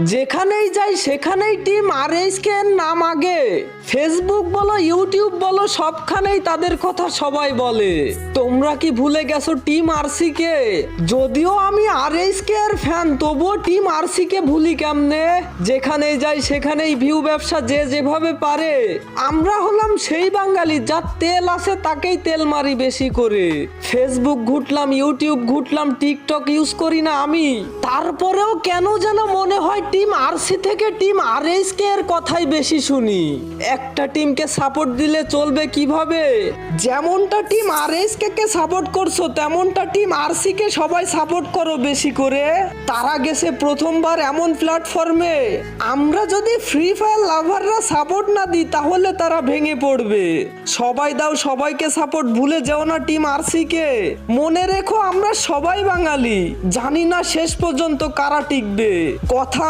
যেখানেই যাই সেখানেই টিম আরএসকে এর নাম আগে। ফেসবুক বলো ইউটিউব বলো সবখানেই তাদের কথা সবাই বলে। তোমরা কি ভুলে গেছো টিম আরসি কে? যদিও আমি আরএসকে এর ফ্যান, তবুও টিম আরসি কে ভুলি কেমনে? যেখানেই যাই সেখানেই ভিউ ব্যবসা যে যেভাবে পারে। আমরা হলাম সেই বাঙালি যার তেল আছে তাকেই তেল মারি বেশি করে। ফেসবুক ঘুটলাম, ইউটিউব ঘুটলাম, টিকটক ইউজ করি না আমি, তারপরেও কেন যেন মনে হয় টিম আরসি থেকে টিম আরএসকে এর কথাই বেশি শুনি। একটা টিমকে সাপোর্ট দিলে চলবে কিভাবে? যেমনটা টিম আরএসকে কে সাপোর্ট করছো তেমনটা টিম আরসি কে সবাই সাপোর্ট করো বেশি করে। তারা গেছে প্রথমবার এমন প্ল্যাটফর্মে, আমরা যদি ফ্রি ফায়ার লাভাররা সাপোর্ট না দিই তাহলে তারা ভেঙে পড়বে। সবাই দাও সবাইকে সাপোর্ট, ভুলে যেও না টিম আরসি কে। মনে রেখো আমরা সবাই বাঙালি, জানি না শেষ পর্যন্ত কারা টিকবে। কথা